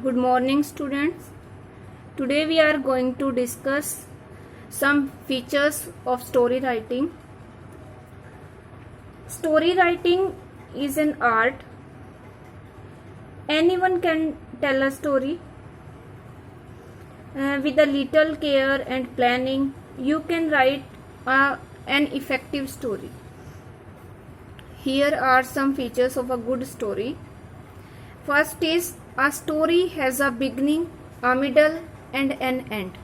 Good morning, students. Today we are going to discuss some features of story writing. Story writing is an art. Anyone can tell a story. With a little care and planning, you can write an effective story. Here are some features of a good story. First is a story has a beginning, a middle and an end.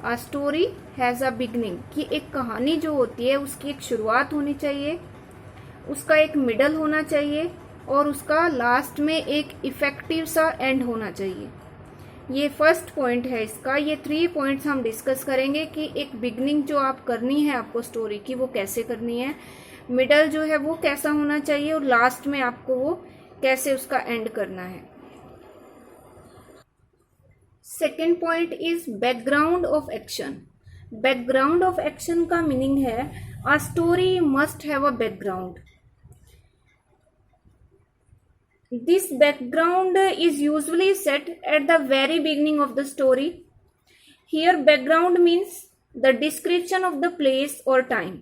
A story has a beginning कि एक कहानी जो होती है उसकी एक शुरुआत होनी चाहिए, उसका एक मिडल होना चाहिए और उसका लास्ट में एक इफेक्टिव सा एंड होना चाहिए. ये फर्स्ट पॉइंट है इसका. ये 3 पॉइंट्स हम डिस्कस करेंगे कि एक बिगनिंग जो आप करनी है आपको स्टोरी की वो कैसे करनी है, मिडल जो है वो कैसा होना चाहिए और लास्ट में आपको वो कैसे उसका एंड करना है. Second point is background of action. Background of action का मीनिंग है a story must have a background. This background is usually set at the very beginning of the story. Here background means the description of the place और time.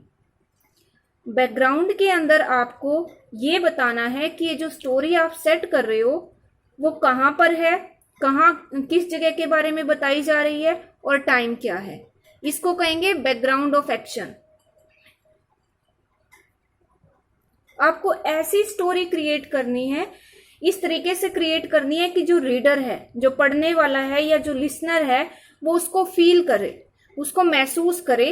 Background के अंदर आपको ये बताना है कि ये जो स्टोरी आप सेट कर रहे हो वो कहाँ पर है, कहाँ किस जगह के बारे में बताई जा रही है और टाइम क्या है. इसको कहेंगे बैकग्राउंड ऑफ एक्शन. आपको ऐसी स्टोरी क्रिएट करनी है, इस तरीके से क्रिएट करनी है कि जो रीडर है, जो पढ़ने वाला है या जो लिसनर है वो उसको फील करे, उसको महसूस करे.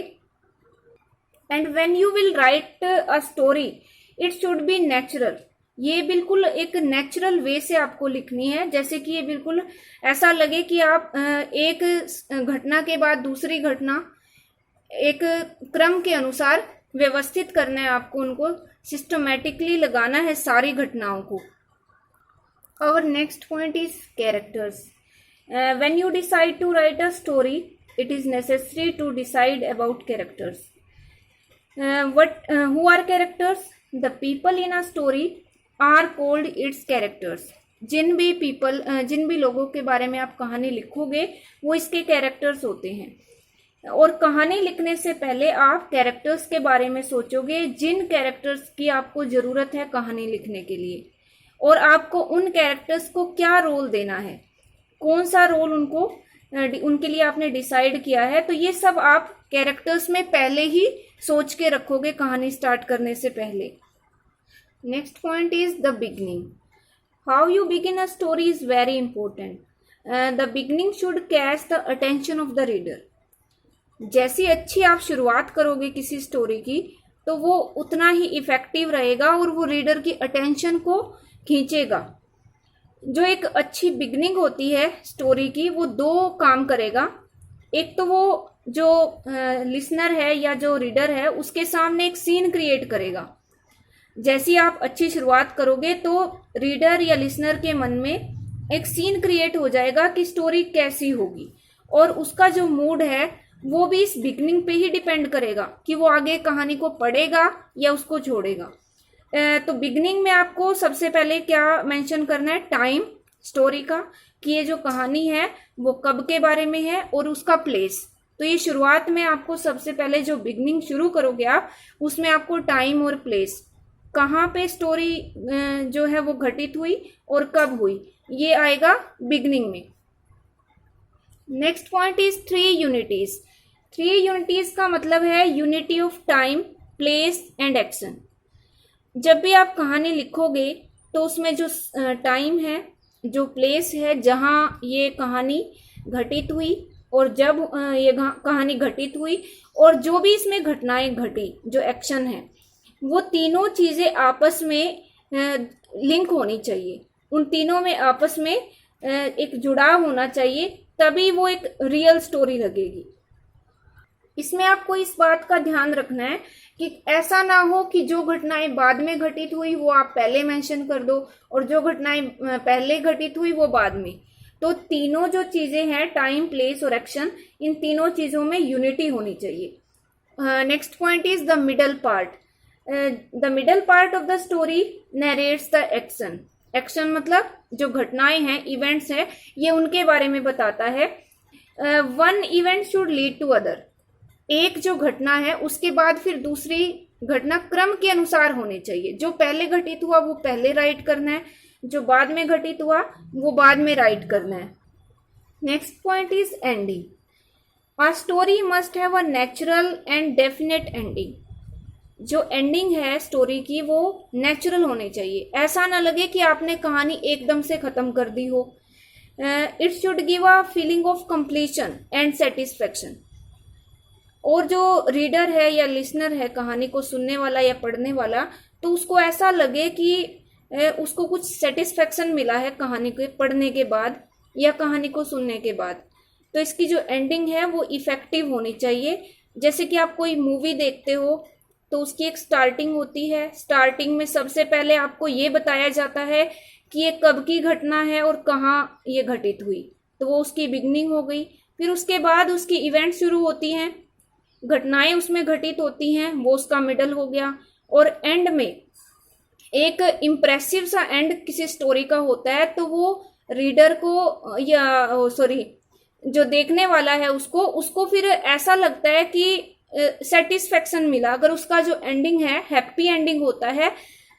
And when you will write a story it should be natural. ये बिल्कुल एक नेचुरल वे से आपको लिखनी है, जैसे कि ये बिल्कुल ऐसा लगे कि आप एक घटना के बाद दूसरी घटना एक क्रम के अनुसार व्यवस्थित करना है. आपको उनको सिस्टमैटिकली लगाना है सारी घटनाओं को. Our next point is characters. When you decide to write a story, it is necessary to decide about characters. Who are characters? The people in a story are called its characters. जिन भी लोगों के बारे में आप कहानी लिखोगे वो इसके कैरेक्टर्स होते हैं. और कहानी लिखने से पहले आप कैरेक्टर्स के बारे में सोचोगे, जिन कैरेक्टर्स की आपको जरूरत है कहानी लिखने के लिए, और आपको उन कैरेक्टर्स को क्या रोल देना है, कौन सा रोल उनके लिए आपने डिसाइड किया है. तो ये सब आप कैरेक्टर्स में पहले ही सोच के रखोगे कहानी स्टार्ट करने से पहले. Next point is the beginning. How you begin a story is very important. The beginning should catch the attention of the reader. जैसी अच्छी आप शुरुआत करोगे किसी स्टोरी की तो वो उतना ही इफेक्टिव रहेगा और वो रीडर की अटेंशन को खींचेगा. जो एक अच्छी बिगनिंग होती है स्टोरी की वो 2 काम करेगा. एक तो वो जो लिसनर है या जो रीडर है उसके सामने एक सीन क्रिएट करेगा. जैसी आप अच्छी शुरुआत करोगे तो रीडर या लिसनर के मन में एक सीन क्रिएट हो जाएगा कि स्टोरी कैसी होगी, और उसका जो मूड है वो भी इस बिगनिंग पे ही डिपेंड करेगा कि वो आगे कहानी को पढ़ेगा या उसको छोड़ेगा. तो बिगनिंग में आपको सबसे पहले क्या मेंशन करना है, टाइम स्टोरी का, कि ये जो कहानी है वो कब के बारे में है और उसका प्लेस. तो ये शुरुआत में आपको सबसे पहले जो बिगनिंग शुरू करोगे आप उसमें आपको टाइम और प्लेस, कहाँ पे स्टोरी जो है वो घटित हुई और कब हुई, ये आएगा बिगनिंग में. Next point is 3 unities. 3 unities का मतलब है unity of time, place and action. जब भी आप कहानी लिखोगे तो उसमें जो टाइम है, जो प्लेस है जहाँ ये कहानी घटित हुई और जब ये कहानी घटित हुई, और जो भी इसमें घटनाएं घटी, जो एक्शन है, वो तीनों चीजें आपस में लिंक होनी चाहिए. उन तीनों में आपस में एक जुड़ाव होना चाहिए, तभी वो एक रियल स्टोरी लगेगी. इसमें आपको इस बात का ध्यान रखना है कि ऐसा ना हो कि जो घटनाएं बाद में घटित हुई वो आप पहले मेंशन कर दो और जो घटनाएं पहले घटित हुई वो बाद में. तो तीनों जो चीजें हैं, टाइम, प्लेस और एक्शन, इन तीनों चीजों में यूनिटी होनी चाहिए. Next point is the middle part. The middle part of the story narrates the action. Action मतलब जो घटनाएं हैं, इवेंट्स हैं, ये उनके बारे में बताता है। One event should lead to other, एक जो घटना है उसके बाद फिर दूसरी घटना क्रम के अनुसार होनी चाहिए। जो पहले घटित हुआ वो पहले राइट करना है, जो बाद में घटित हुआ वो बाद में राइट करना है। Next point is ending. A story must have a natural and definite ending. जो एंडिंग है स्टोरी की वो नेचुरल होनी चाहिए, ऐसा ना लगे कि आपने कहानी एकदम से खत्म कर दी हो। It should give a feeling of completion and satisfaction. और जो रीडर है या लिसनर है, कहानी को सुनने वाला या पढ़ने वाला, तो उसको ऐसा लगे कि उसको कुछ सेटिस्फेक्शन मिला है कहानी के पढ़ने के बाद या कहानी को सुनने के बाद। तो इसकी जो एंडिंग है वो इफेक्टिव होनी चाहिए। जैसे कि आप कोई मूवी देखते हो तो उसकी एक स्टार्टिंग होती है, स्टार्टिंग में सबसे पहले आपको ये बताया जाता है कि ये कब की घटना है और कहाँ ये घटित हुई, तो वो उसकी बिगनिंग हो गई। फिर उसके बाद उसकी इवेंट शुरू होती हैं, घटनाएं उसमें घटित होती हैं, वो उसका मिडल हो गया। और एंड में एक इम्प्रेसिव सा एंड किसी स्टोरी का होता है, तो वो रीडर को या सॉरी जो देखने वाला है उसको फिर ऐसा लगता है कि सेटिस्फेक्शन मिला। अगर उसका जो एंडिंग है हैप्पी एंडिंग होता है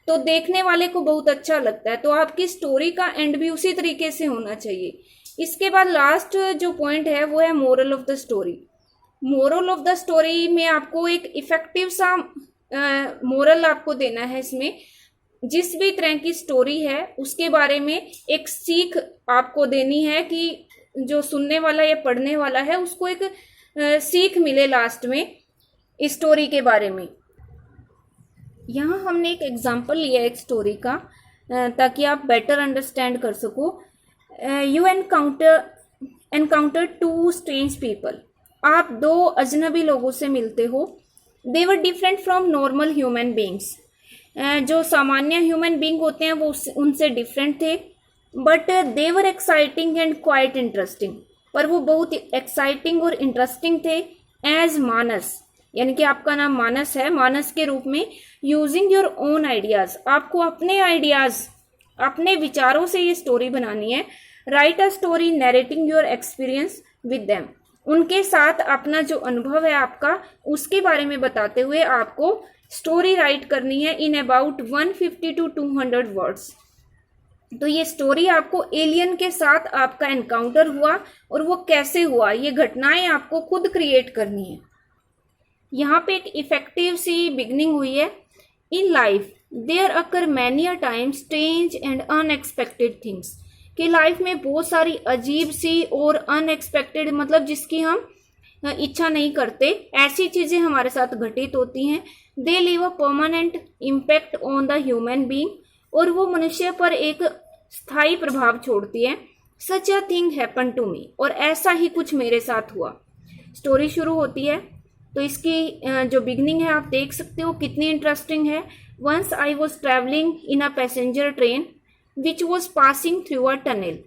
तो देखने वाले को बहुत अच्छा लगता है। तो आपकी स्टोरी का एंड भी उसी तरीके से होना चाहिए। इसके बाद लास्ट जो पॉइंट है वो है moral of the story. Moral of the story में आपको एक इफेक्टिव सा मोरल आपको देना है। इसमें जिस भी तरह की स्टोरी है उसके बारे में एक सीख आपको देनी है कि जो सुनने वाला या पढ़ने वाला है उसको एक सीख मिले लास्ट में इस स्टोरी के बारे में। यहाँ हमने एक एग्जांपल लिया एक स्टोरी का ताकि आप बेटर अंडरस्टैंड कर सको। You encounter two strange people. आप दो अजनबी लोगों से मिलते हो। They were different from normal human beings. जो सामान्य ह्यूमन बींग होते हैं वो उनसे डिफरेंट थे, but they were exciting and quite interesting. पर वो बहुत एक्साइटिंग और इंटरेस्टिंग थे। एज मानस, यानी कि आपका नाम मानस है, मानस के रूप में। यूजिंग योर ओन आइडियाज, आपको अपने आइडियाज अपने विचारों से ये स्टोरी बनानी है। Right a story narrating your experience with them. उनके साथ अपना जो अनुभव है आपका उसके बारे में बताते हुए आपको स्टोरी राइट करनी है इन अबाउट 150 to 200 वर्ड्स। तो ये स्टोरी आपको एलियन के साथ आपका एनकाउंटर हुआ और वो कैसे हुआ, ये घटनाएं आपको खुद क्रिएट करनी है। यहाँ पे एक इफेक्टिव सी बिगनिंग हुई है। In life there occur many a time strange and unexpected things. कि लाइफ में बहुत सारी अजीब सी और अनएक्सपेक्टेड मतलब जिसकी हम इच्छा नहीं करते, ऐसी चीजें हमारे साथ घटित होती हैं। They leave a permanent impact on the human being. और वो मनुष्य पर एक स्थायी प्रभाव छोड़ती है। Such a thing happen to me. और ऐसा ही कुछ मेरे साथ हुआ। स्टोरी शुरू होती है तो इसकी जो बिगनिंग है आप देख सकते हो कितनी इंटरेस्टिंग है। Once I was travelling in a passenger train which was passing through a tunnel.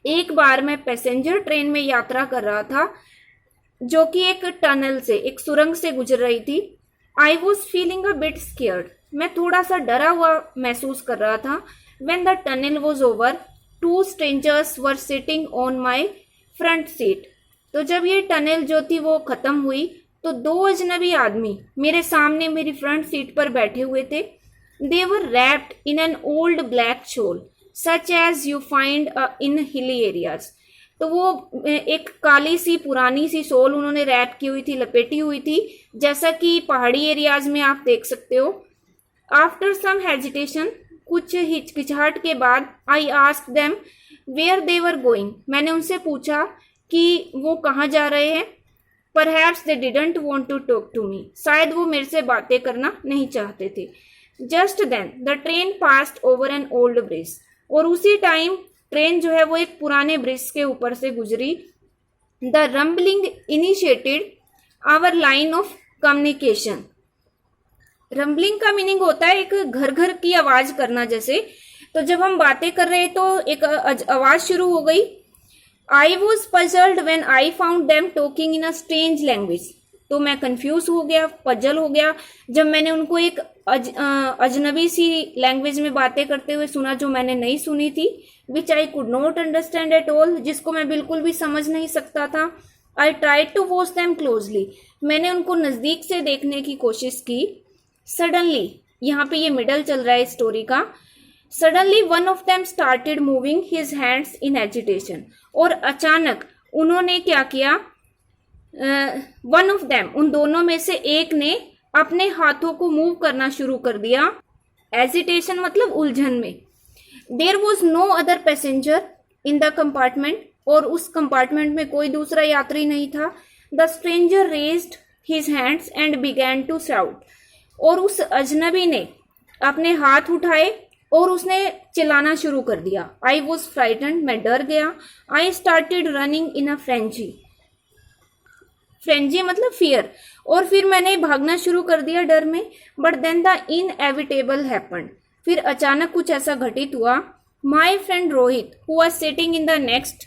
एक बार मैं पैसेंजर ट्रेन में यात्रा कर रहा था जो कि एक टनल से, एक सुरंग से गुजर रही थी। I was feeling a bit scared. मैं थोड़ा सा डरा हुआ महसूस कर रहा था। When the tunnel was over two strangers were sitting on my front seat. तो जब ये टनल जो थी वो खत्म हुई तो दो अजनबी आदमी मेरे सामने मेरी फ्रंट सीट पर बैठे हुए थे। They were wrapped in an old black shawl such as you find in hilly areas. तो वो एक काली सी पुरानी सी शॉल उन्होंने रैप की हुई थी, लपेटी हुई थी, जैसा कि पहाड़ी एरियाज में आप देख सकते हो। आफ्टर सम हेजिटेशन, कुछ हिचकिचाहट के बाद, I ask them where they were going. मैंने उनसे पूछा कि वो कहाँ जा रहे हैं। Perhaps they didn't want to talk to me. शायद वो मेरे से बातें करना नहीं चाहते थे। Just then the train passed over an old bridge. और उसी टाइम ट्रेन जो है वो एक पुराने ब्रिज के ऊपर से गुजरी। The rumbling initiated our line of communication. Rumbling का मीनिंग होता है एक घर घर की आवाज करना जैसे। तो जब हम बातें कर रहे तो एक आवाज शुरू हो गई। I was puzzled when I found them talking in a strange language. तो मैं कंफ्यूज हो गया, पजल हो गया जब मैंने उनको एक अजनबी सी लैंग्वेज में बातें करते हुए सुना जो मैंने नहीं सुनी थी, which I could not understand at all, जिसको मैं बिल्कुल भी समझ नहीं सकता था। I tried to watch them closely, मैंने उनको नजदीक से देखने की कोशिश की। सडनली, यहाँ पे ये मिडल चल रहा है स्टोरी का, suddenly one of them started moving his hands in agitation, और अचानक उन्होंने क्या किया, वन ऑफ देम, उन दोनों में से एक ने अपने हाथों को मूव करना शुरू कर दिया। एजिटेशन मतलब उलझन में। There was no other passenger in the compartment, और उस कंपार्टमेंट में कोई दूसरा यात्री नहीं था। The stranger raised his hands and began to shout, और उस अजनबी ने अपने हाथ उठाए और उसने चिल्लाना शुरू कर दिया। आई वॉज फ्राइटन्ड, मैं डर गया। I started running in a frenzy, frenzy मतलब फियर, और फिर मैंने भागना शुरू कर दिया डर में। But then the inevitable happened, फिर अचानक कुछ ऐसा घटित हुआ। My friend Rohit, who was sitting in the next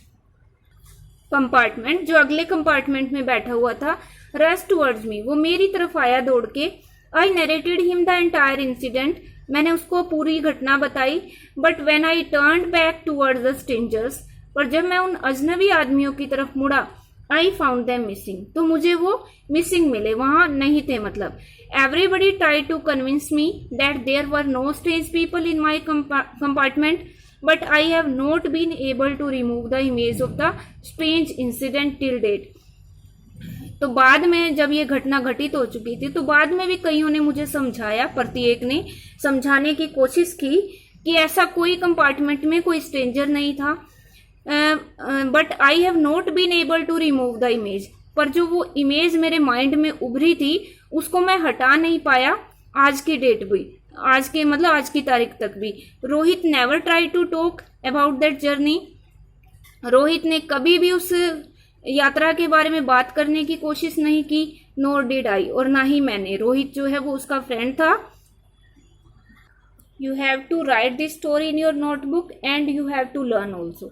compartment, जो अगले कंपार्टमेंट में बैठा हुआ था, रश टुवर्ड्स मी, वो मेरी तरफ आया दौड़ के। I narrated him the entire incident, मैंने उसको पूरी घटना बताई। But when I turned back towards the strangers, पर जब मैं उन अजनबी आदमियों की तरफ मुड़ा, आई फाउंड देम मिसिंग, तो मुझे वो मिसिंग मिले, वहां नहीं थे मतलब। Everybody try to convince me that there were no strange people in my compartment, but I have not been able to remove the image of the strange incident till date. तो बाद में जब ये घटना घटित हो चुकी थी, तो बाद में भी कईयों ने मुझे समझाया, प्रत्येक ने समझाने की कोशिश की कि ऐसा कोई कंपार्टमेंट में कोई स्ट्रेंजर नहीं था। But I have not been able to remove the image, पर जो वो इमेज मेरे माइंड में उभरी थी उसको मैं हटा नहीं पाया आज की डेट भी, आज के मतलब आज की तारीख तक भी। Rohit never try to talk about that journey, Rohit ने कभी भी उस यात्रा के बारे में बात करने की कोशिश नहीं की। नोर डिड आई, और ना ही मैंने। रोहित जो है वो उसका फ्रेंड था। You have to write this story in your notebook and you have to learn also.